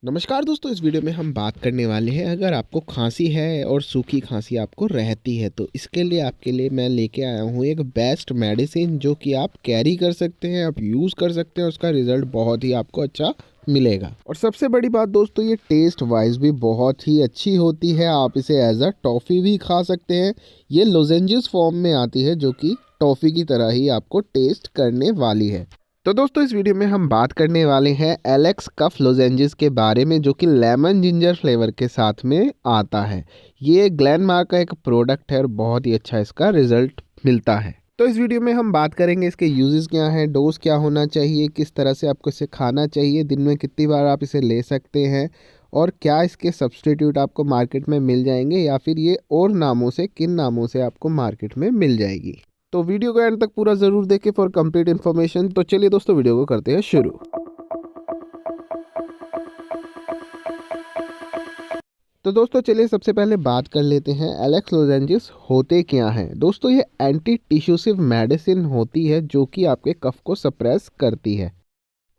नमस्कार दोस्तों, इस वीडियो में हम बात करने वाले हैं अगर आपको खांसी है और सूखी खांसी आपको रहती है तो इसके लिए आपके लिए मैं लेके आया हूँ एक बेस्ट मेडिसिन जो कि आप कैरी कर सकते हैं, आप यूज़ कर सकते हैं। उसका रिजल्ट बहुत ही आपको अच्छा मिलेगा और सबसे बड़ी बात दोस्तों, ये टेस्ट वाइज भी बहुत ही अच्छी होती है। आप इसे एज अ टॉफ़ी भी खा सकते हैं। ये लोजेंजेस फॉर्म में आती है जो कि टॉफ़ी की तरह ही आपको टेस्ट करने वाली है। तो दोस्तों इस वीडियो में हम बात करने वाले हैं एलेक्स कफ लोजेंजेस के बारे में जो कि लेमन जिंजर फ्लेवर के साथ में आता है। ये ग्लेनमार्क का एक प्रोडक्ट है और बहुत ही अच्छा इसका रिजल्ट मिलता है। तो इस वीडियो में हम बात करेंगे इसके यूजेस क्या हैं, डोज क्या होना चाहिए, किस तरह से आपको इसे खाना चाहिए, दिन में कितनी बार आप इसे ले सकते हैं और क्या इसके सब्सटीट्यूट आपको मार्केट में मिल जाएंगे या फिर ये और नामों से, किन नामों से आपको मार्केट में मिल जाएगी। तो वीडियो को एंड तक पूरा ज़रूर देखें फॉर कंप्लीट इन्फॉर्मेशन। तो चलिए दोस्तों वीडियो को करते हैं शुरू। तो दोस्तों चलिए सबसे पहले बात कर लेते हैं एलेक्स लोजेंजेस होते क्या हैं। दोस्तों ये एंटी टिश्यूसिव मेडिसिन होती है जो कि आपके कफ को सप्रेस करती है।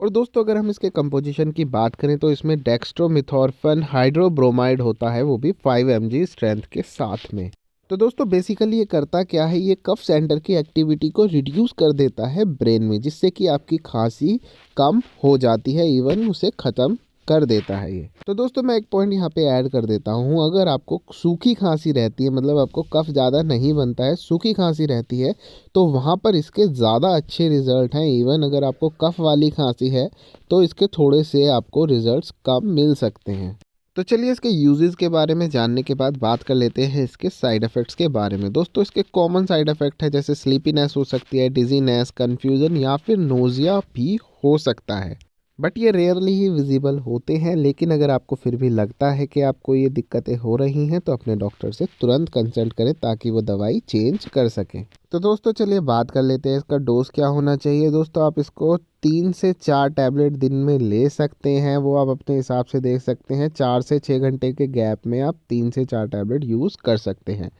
और दोस्तों अगर हम इसके कंपोजिशन की बात करें तो इसमें डेक्स्ट्रोमिथॉर्फन हाइड्रोब्रोमाइड होता है, वो भी 5 mg स्ट्रेंथ के साथ में। तो दोस्तों बेसिकली ये करता क्या है, ये कफ सेंटर की एक्टिविटी को रिड्यूस कर देता है ब्रेन में, जिससे कि आपकी खांसी कम हो जाती है, इवन उसे ख़त्म कर देता है ये। तो दोस्तों मैं एक पॉइंट यहाँ पे ऐड कर देता हूँ, अगर आपको सूखी खांसी रहती है, मतलब आपको कफ ज़्यादा नहीं बनता है, सूखी खांसी रहती है, तो वहाँ पर इसके ज़्यादा अच्छे रिजल्ट हैं। इवन अगर आपको कफ वाली खांसी है तो इसके थोड़े से आपको रिजल्ट्स कम मिल सकते हैं। तो चलिए इसके यूजेस के बारे में जानने के बाद बात कर लेते हैं इसके साइड इफ़ेक्ट्स के बारे में। दोस्तों इसके कॉमन साइड इफ़ेक्ट है जैसे स्लीपीनेस हो सकती है, डिजीनेस, कन्फ्यूज़न या फिर नोज़िया भी हो सकता है। बट ये रेयरली ही विजिबल होते हैं, लेकिन अगर आपको फिर भी लगता है कि आपको ये दिक्कतें हो रही हैं तो अपने डॉक्टर से तुरंत कंसल्ट करें ताकि वो दवाई चेंज कर सकें। तो दोस्तों चलिए बात कर लेते हैं इसका डोज क्या होना चाहिए। दोस्तों आप इसको 3 से 4 टैबलेट दिन में ले सकते हैं, वो आप अपने हिसाब से देख सकते हैं। 4 से 6 घंटे के गैप में आप 3 से 4 टैबलेट यूज़ कर सकते हैं।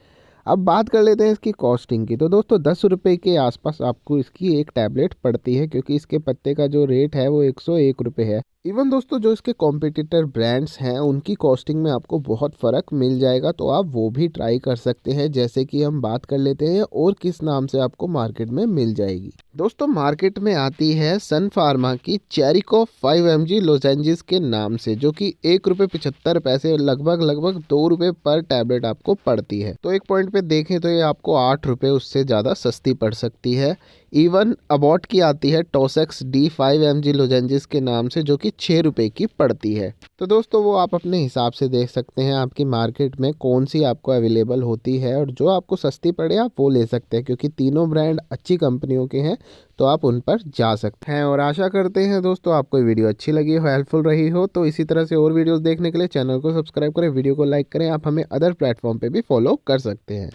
अब बात कर लेते हैं इसकी कॉस्टिंग की। तो दोस्तों 10 रुपये के आसपास आपको इसकी एक टैबलेट पड़ती है, क्योंकि इसके पत्ते का जो रेट है वो 101 रुपये है। इवन दोस्तों जो इसके कॉम्पिटिटर ब्रांड्स हैं उनकी कॉस्टिंग में आपको बहुत फ़र्क मिल जाएगा, तो आप वो भी ट्राई कर सकते हैं। जैसे कि हम बात कर लेते हैं और किस नाम से आपको मार्केट में मिल जाएगी। दोस्तों मार्केट में आती है सन फार्मा की चेरिको 5 mg लोजेंजेस के नाम से, जो कि 1 रुपये 75 पैसे, लगभग 2 रुपये पर टैबलेट आपको पड़ती है। तो एक पॉइंट पे देखें तो ये आपको 8 रुपये उससे ज़्यादा सस्ती पड़ सकती है। इवन अबॉट की आती है टोसेक्स डी 5 mg लोजेंजेस के नाम से, जो कि 6 रुपये की पड़ती है। तो दोस्तों वो आप अपने हिसाब से देख सकते हैं आपकी मार्केट में कौन सी आपको अवेलेबल होती है, और जो आपको सस्ती पड़े आप वो ले सकते हैं, क्योंकि तीनों ब्रांड अच्छी कंपनियों के हैं, तो आप उन पर जा सकते हैं। और आशा करते हैं दोस्तों आपको वीडियो अच्छी लगी हो, हेल्पफुल रही हो। तो इसी तरह से और वीडियोस देखने के लिए चैनल को सब्सक्राइब करें, वीडियो को लाइक करें। आप हमें अदर प्लेटफॉर्म पे भी फॉलो कर सकते हैं।